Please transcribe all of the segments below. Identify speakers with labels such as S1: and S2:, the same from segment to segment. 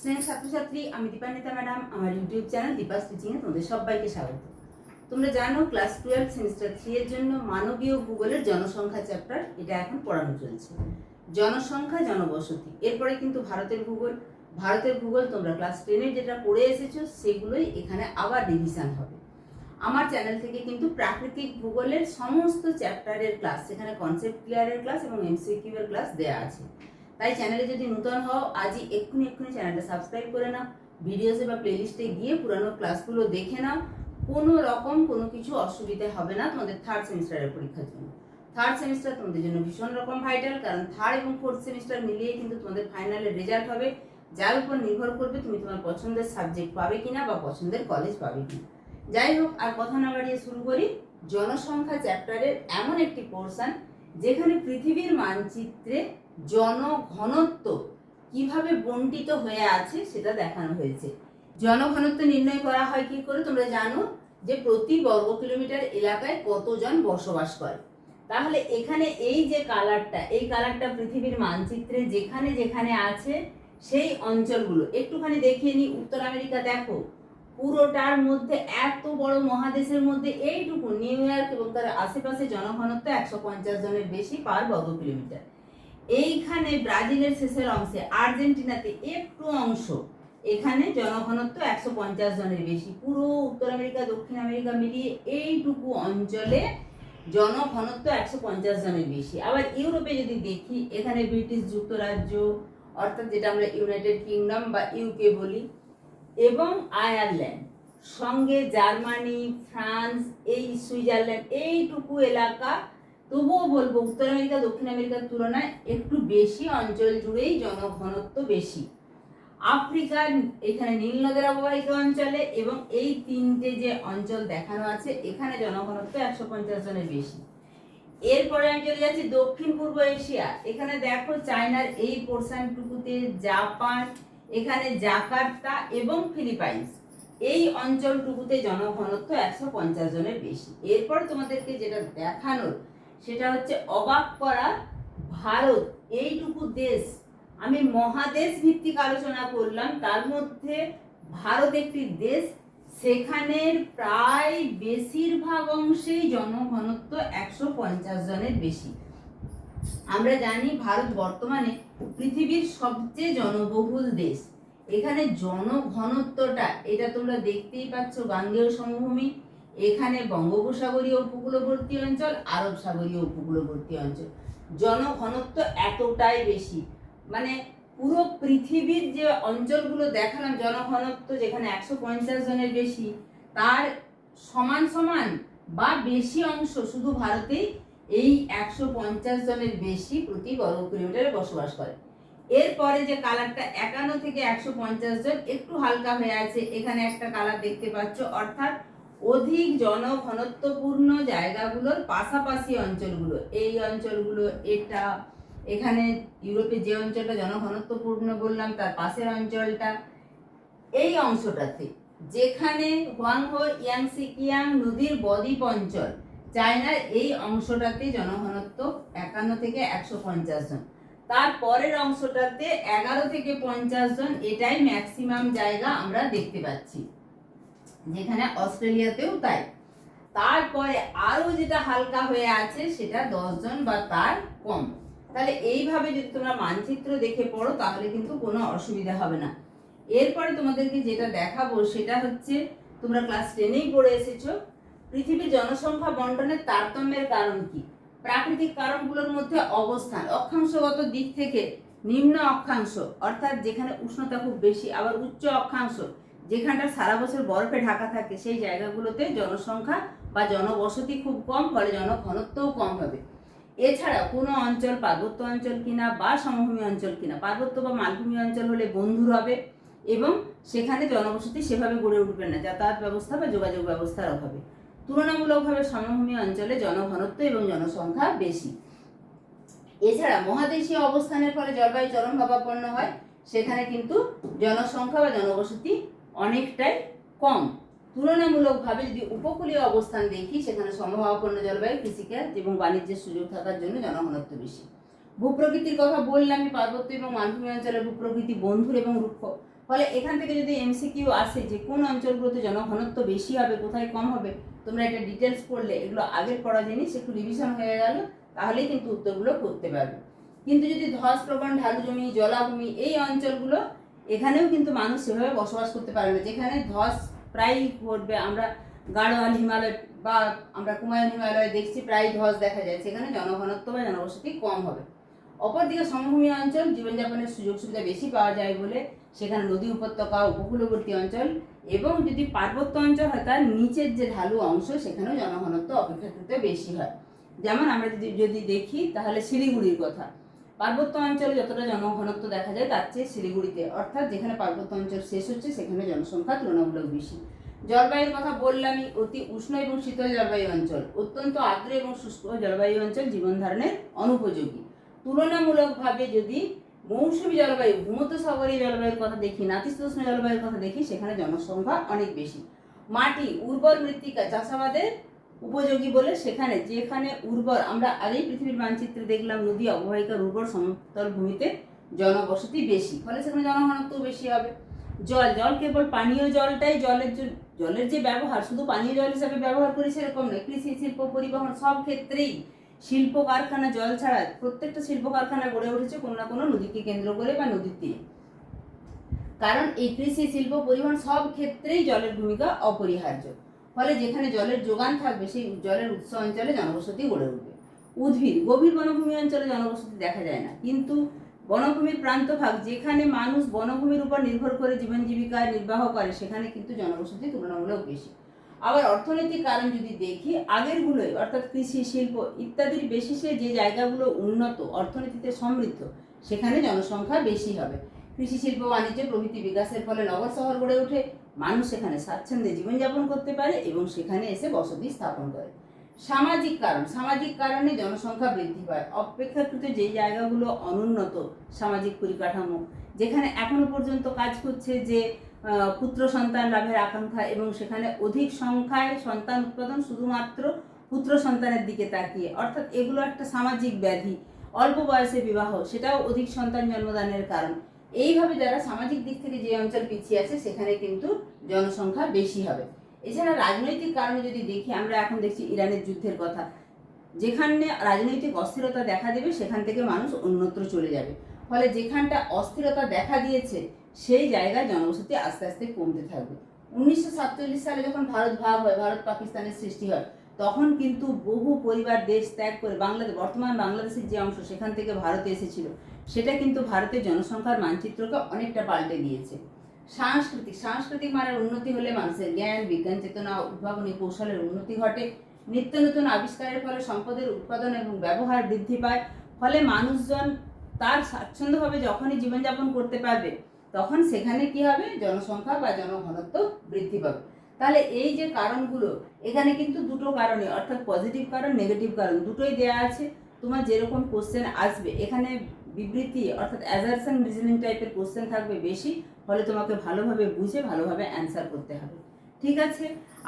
S1: স্নেহ ছাত্রছাত্রী, আমি দীপান্বিতা ম্যাডাম। আমার ইউটিউব চ্যানেল দীপাস টিচিং এ তোমাদের সবাইকে স্বাগত। তোমরা জানো ক্লাস 12 সেমিস্টার 3 এর জন্য মানবীয় ভূগোলের জনসংখ্যা চ্যাপ্টার এটা এখন পড়ানো চলছে। জনসংখ্যা, জনবসতি, এরপরে কিন্তু ভারতের ভূগোল তোমরা ক্লাস 10 এ যেটা পড়ে এসেছো সেগুলোই এখানে আবার রিভিশন হবে। আমার চ্যানেল থেকে কিন্তু প্রাকৃতিক ভূগোলের সমস্ত চ্যাপ্টারের ক্লাস, সেখানে কনসেপ্ট ক্লিয়ারের ক্লাস এবং এমসিকিউ এর ক্লাস দেওয়া আছে। তাই চ্যানেলে যদি নতুন হও আজই এক্ষুনি চ্যানেলটা সাবস্ক্রাইব করে নাও, ভিডিওসে বা প্লেলিস্টে গিয়ে পুরানো ক্লাসগুলো দেখে নাও। কোনো রকম কোনো কিছু অসুবিধা হবে না তোমাদের থার্ড সেমিস্টারের পরীক্ষার জন্য। থার্ড সেমিস্টার তোমাদের জন্য ভীষণ রকম ভাইটাল, কারণ থার্ড এবং ফোর্থ সেমিস্টার মিলিয়ে কিন্তু তোমাদের ফাইনালের রেজাল্ট হবে, যার উপর নির্ভর করবে তুমি তোমার পছন্দের সাবজেক্ট পাবে কিনা বা পছন্দের কলেজ পাবে কিনা। যাই হোক, আর কথা না বাড়িয়ে শুরু করি। জনসংখ্যা চ্যাপ্টারের এমন একটি পোর্শন যেখানে পৃথিবীর মানচিত্রে জনঘনত্ব কিভাবে বণ্টিত হয়ে আছে সেটা দেখানো হয়েছে। জনঘনত্ব নির্ণয় করা হয় কি করে? তোমরা জানো যে প্রতি বর্গ কিলোমিটার এলাকায় কতজন বসবাস করে। তাহলে এখানে এই যে কালারটা, এই কালারটা পৃথিবীর মানচিত্রে যেখানে যেখানে আছে সেই অঞ্চলগুলো একটুখানি দেখিয়ে নিই। উত্তর আমেরিকা দেখো, পুরোটার মধ্যে এত বড় মহাদেশের মধ্যে এইটুকু নিউ ইয়র্ক এবং তার আশেপাশে জনঘনত্ব 150 জনের বেশি পার বর্গ কিলোমিটার। এইখানে ব্রাজিলের শেষের অংশে আর্জেন্টিনাতে একটু অংশ, এখানে জনঘনত্ব 150 জনের বেশি। পুরো উত্তর আমেরিকা দক্ষিণ আমেরিকা মিলিয়ে এইটুকু অঞ্চলে জনঘনত্ব 150 জনের বেশি। আবার ইউরোপে যদি দেখি, এখানে ব্রিটিশ যুক্তরাজ্য অর্থাৎ যেটা আমরা ইউনাইটেড কিংডম বা ইউকে বলি, এবং আয়ারল্যান্ড, সঙ্গে জার্মানি, ফ্রান্স, এই সুইজারল্যান্ড, এইটুকু এলাকা, তবুও বলবো উত্তর আমেরিকা দক্ষিণ আমেরিকার তুলনায় একটু বেশি অঞ্চল জুড়েই জনঘনত্ব বেশি। আফ্রিকার এখানে নীল নদের অববাহিত অঞ্চলে এবং এই তিনটে যে অঞ্চল দেখানো আছে এখানে জনঘনত্ব 150 জনের বেশি। এরপরে আমি চলে যাচ্ছি দক্ষিণ পূর্ব এশিয়া। এখানে দেখো চায়নার এই পোর্শনটুকুতে, জাপান, এখানে জাকার্তা এবং ফিলিপাইন্স, এই অঞ্চলটুকুতে জনঘনত্ব 150 জনের বেশি। এরপর তোমাদেরকে যেটা দেখানোর সেটা হচ্ছে অবাক করা ভারত, এইটুকু দেশ। আমি মহাদেশ ভিত্তিক আলোচনা করলাম, তার মধ্যে ভারত একটি দেশ, সেখানের প্রায় বেশিরভাগ অংশেই জনঘনত্ব 150 জনের বেশি। আমরা জানি ভারত বর্তমানে পৃথিবীর সবচেয়ে জনবহুল দেশ। এখানে জনঘনত্বটা এটা তোমরা দেখতেই পাচ্ছ, গাঙ্গেয় সমভূমি, এখানে বঙ্গোপসাগরীয় উপকূলবর্তী অঞ্চল, আরব সাগরীয় উপকূলবর্তী অঞ্চল, জনঘনত্ব এতটাই বেশি। মানে পুরো পৃথিবীর যে অঞ্চলগুলো দেখালাম জনঘনত্ব যেখানে 150 জনের বেশি, তার সমান সমান বা বেশি অংশ শুধু ভারতেই এই 150 জনের বেশি প্রতি বর্গ কিলোমিটারে বসবাস করে। এরপরে যে কালারটা 51 থেকে 150 জন একটু হালকা হয়ে আছে, এখানে একটা কালার দেখতে পাচ্ছ, অর্থাৎ অধিক জনঘনত্বপূর্ণ জায়গাগুলোর পাশাপাশি অঞ্চলগুলো, এই অঞ্চলগুলো, এটা এখানে ইউরোপে যে অঞ্চলটা জনঘনত্বপূর্ণ বললাম তার পাশের অঞ্চলটা, এই অংশটাতে যেখানে হুয়াংহো ইয়াংসিকিয়াং নদীর বদ্বীপ অঞ্চল, চায়নার এই অংশটাতে জনঘনত্ব 51 থেকে 150 জন। তারপরের অংশটাতে 11 থেকে 50 জন, এটাই ম্যাক্সিমাম জায়গা আমরা দেখতে পাচ্ছি, যেখানে অস্ট্রেলিয়াতেও তাই। তারপরে আরো যেটা হালকা হয়ে আছে সেটা 10 জন বা তার কম। তাহলে এইভাবে যদি তোমরা মানচিত্র দেখে পড়ো তাহলে কিন্তু কোনো অসুবিধা হবে না। এরপরে তোমাদেরকে যেটা দেখাবো সেটা হচ্ছে, তোমরা ক্লাস 10এই পড়ে এসেছো, পৃথিবীর জনসংখ্যা বন্টনের তারতম্যের কারণ কি। প্রাকৃতিক কারণগুলোর মধ্যে অবস্থান, অক্ষাংশগত দিক থেকে নিম্ন অক্ষাংশ অর্থাৎ যেখানে উষ্ণতা খুব বেশি, আবার উচ্চ অক্ষাংশ যেখানটা সারা বছর বরফে ঢাকা থাকে, সেই জায়গাগুলোতে জনসংখ্যা বা জনবসতি খুব কম, ফলে জনঘনত্বও কম হবে। এছাড়া কোনো অঞ্চল পার্বত্য অঞ্চল কিনা বা সমভূমি অঞ্চল কিনা, পার্বত্য বা মালভূমি অঞ্চল হলে বন্ধুর হবে এবং সেখানে জনবসতি সেভাবে গড়ে উঠবে না যাতায়াত ব্যবস্থা বা যোগাযোগ ব্যবস্থার অভাবে। তুলনামূলকভাবে সমভূমি অঞ্চলে জনঘনত্ব এবং জনসংখ্যা বেশি। এছাড়া মহাদেশীয় অবস্থানের ফলে জলবায়ু চরমভাবাপন্ন হয়, সেখানে কিন্তু জনসংখ্যা বা জনবসতি অনেকটাই কম। তুলনামূলকভাবে যদি উপকূলীয় অবস্থান দেখি, সেখানে সমভাবাপন্ন জলবায়ু, কৃষিকাজ এবং বাণিজ্যের সুযোগ থাকার জন্য জনঘনত্ব বেশি। ভূপ্রকৃতির কথা বললাম, পার্বত্য এবং মালভূমি অঞ্চলের ভূপ্রকৃতি বন্ধুর এবং রুক্ষ, ফলে এখান থেকে যদি এমসিকিউ আসে যে কোন অঞ্চলগুলোতে জনঘনত্ব বেশি হবে, কোথায় কম হবে, তোমরা এটা ডিটেলস পড়লে, এগুলো আগের পড়া জিনিস, একটু রিভিশন হয়ে গেল, তাহলেই কিন্তু উত্তরগুলো করতে পারবে। কিন্তু যদি ধস প্রবণ ঢালু জমি, জলাভূমি, এই অঞ্চলগুলো, এখানেও কিন্তু মানুষ সেভাবে বসবাস করতে পারবে না। যেখানে ধস প্রায়ই ঘটবে, আমরা গাড়োয়াল হিমালয় বা আমরা কুমায়ুন হিমালয়ে দেখছি প্রায় ধস দেখা যায়, সেখানে জনঘনত্ব বা জনবসতি কম হবে। অপরদিকে সমভূমি অঞ্চল জীবনযাপনের সুযোগ সুবিধা বেশি পাওয়া যায় বলে সেখানে নদী উপত্যকা, উপকূলবর্তী অঞ্চল এবং যদি পার্বত্য অঞ্চল হয় তার নিচের যে ঢালু অংশ, সেখানেও জনঘনত্ব অপেক্ষাকৃত বেশি হয়। যেমন আমরা যদি দেখি তাহলে শিলিগুড়ির কথা, পার্বত্য অঞ্চলে যতটা জনঘনত্ব দেখা যায় তার চেয়ে শিলিগুড়িতে, অর্থাৎ যেখানে পার্বত্য অঞ্চল শেষ হচ্ছে সেখানে জনসংখ্যা তুলনামূলক বেশি। জলবায়ুর কথা বললামই, অতি উষ্ণ এবং শীতল জলবায়ু অঞ্চল, অত্যন্ত আর্দ্র এবং শুষ্ক জলবায়ু অঞ্চল জীবন ধারণের অনুপযোগী। তুলনামূলকভাবে যদি মৌসুমী জলবায়ু, ভূমধ্যসাগরীয় জলবায়ুর কথা দেখি, নাতিশীতোষ্ণ জলবায়ুর কথা দেখি, সেখানে জনসংখ্যা অনেক বেশি। মাটি উর্বর মৃত্তিকা চাষাবাদের উপযোগী বলে যেখানে উর্বর, আমরা আগেই পৃথিবীর মানচিত্রে দেখলাম নদী অববাহিকার উর্বর সমতল ভূমিতে জনবসতি বেশি, ফলে সেখানে জনঘনত্ব বেশি হবে। জল কেবল পানীয় জলটাই, জলের যে ব্যবহার শুধু পানীয় জল হিসাবে ব্যবহার করি সেরকম নয়, কৃষি, শিল্প, পরিবহন সব ক্ষেত্রেই, শিল্প কারখানা, জল ছাড়া প্রত্যেকটা শিল্প কারখানা গড়ে উঠেছে কোনো না কোনো নদীকে কেন্দ্র করে বা নদীর তীরে। কারণ এই কৃষি, শিল্প, পরিবহন সব ক্ষেত্রেই জলের ভূমিকা অপরিহার্য। ফলে যেখানে জলের যোগান থাকবে সেই জলের উৎস অঞ্চলে জনবসতি গড়ে উঠবে। উদ্ভিদ, গভীর বনভূমি অঞ্চলে জনবসতি দেখা যায় না, কিন্তু বনভূমির প্রান্তভাগ যেখানে মানুষ বনভূমির উপর নির্ভর করে জীবন জীবিকা নির্বাহ করে, সেখানে কিন্তু জনবসতি তুলনামূলক বেশি। আবার অর্থনৈতিক কারণ যদি দেখি, আগেরগুলোই অর্থাৎ কৃষি, শিল্প ইত্যাদির বেসিসে যে জায়গাগুলো উন্নত, অর্থনীতিতে সমৃদ্ধ, সেখানে জনসংখ্যা বেশি হবে। কৃষি, শিল্প, বাণিজ্য প্রভৃতি বিকাশের ফলে নগর শহর গড়ে ওঠে, মানুষ সেখানে স্বাচ্ছন্দ্যে জীবনযাপন করতে পারে এবং সেখানে এসে বসতি স্থাপন করে। সামাজিক কারণে জনসংখ্যা বৃদ্ধি পায়। অপেক্ষাকৃত যে জায়গাগুলো অনুন্নত সামাজিক পরিকাঠামো, যেখানে এখনো পর্যন্ত কাজ করছে যে পুত্র সন্তান লাভের আকাঙ্ক্ষা এবং সেখানে অধিক সংখ্যায় সন্তান উৎপাদন শুধুমাত্র পুত্র সন্তানের দিকে তাকিয়ে, অর্থাৎ এগুলো একটা সামাজিক ব্যাধি। অল্প বয়সে বিবাহ, সেটাও অধিক সন্তান জন্মদানের কারণ। এইভাবে যারা সামাজিক দিক থেকে যে অঞ্চল পিছিয়ে আছে সেখানে কিন্তু জনসংখ্যা বেশি হবে। এছাড়া রাজনৈতিক কারণে যদি দেখি, আমরা এখন দেখছি ইরানের যুদ্ধের কথা, যেখানে রাজনৈতিক অস্থিরতা দেখা দেবে সেখান থেকে মানুষ অন্যত্র চলে যাবে। ফলে যেখানটা অস্থিরতা দেখা দিয়েছে সেই জায়গায় জনবসতি আস্তে আস্তে কমতে থাকবে। 1947 সালে যখন ভারত ভাগ হয়, ভারত পাকিস্তানের সৃষ্টি হয়, তখন কিন্তু বহু পরিবার দেশ ত্যাগ করে বর্তমান বাংলাদেশের যে অংশ সেখান থেকে ভারতে এসেছিল, সেটা কিন্তু ভারতের জনসংখ্যার মানচিত্রকে অনেকটা পাল্টে দিয়েছে। সাংস্কৃতিক মানের উন্নতি হলে মানুষের জ্ঞান, বিজ্ঞান চেতনা, উদ্ভাবনী কৌশলের উন্নতি ঘটে। নিত্য নতুন আবিষ্কারের ফলে সম্পদের উৎপাদন এবং ব্যবহার বৃদ্ধি পায়। ফলে মানুষজন তার স্বাচ্ছন্দ্যভাবে যখনই জীবনযাপন করতে পারবে, তখন সেখানে কি হবে, জনসংখ্যা বা জনঘনত্ব বৃদ্ধি পাবে। তাহলে এই যে কারণগুলো, এখানে কিন্তু দুটো কারণে, অর্থাৎ পজিটিভ কারণ, নেগেটিভ কারণ দুটোই দেয়া আছে। তোমার যেরকম কোশ্চেন আসবে, এখানে বিবৃতি অর্থাৎ অ্যাজারশন রিজনিং টাইপের কোশ্চেন থাকবে বেশি, ফলে তোমাকে ভালোভাবে বুঝে ভালোভাবে অ্যান্সার করতে হবে। ঠিক আছে,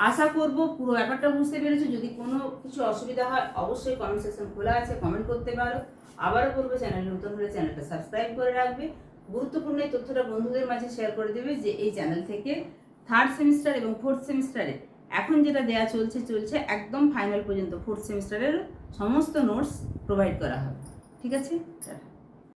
S1: আশা করব পুরো ব্যাপারটা বুঝতে পেরেছো। যদি কোনো কিছু অসুবিধা হয় অবশ্যই কমেন্ট সেকশন খোলা আছে, কমেন্ট করতে পারো। আবারও বলবো, চ্যানেল নতুন হলে চ্যানেলটা সাবস্ক্রাইব করে রাখবে। গুরুত্বপূর্ণ এই তথ্যটা বন্ধুদের মাঝে শেয়ার করে দেবে যে এই চ্যানেল থেকে 3rd সেমিস্টার এবং 4th সেমিস্টারে এখন যেটা দেয়া চলছে একদম ফাইনাল পর্যন্ত 4th সেমিস্টারের সমস্ত নোটস প্রোভাইড করা হবে। ঠিক আছে।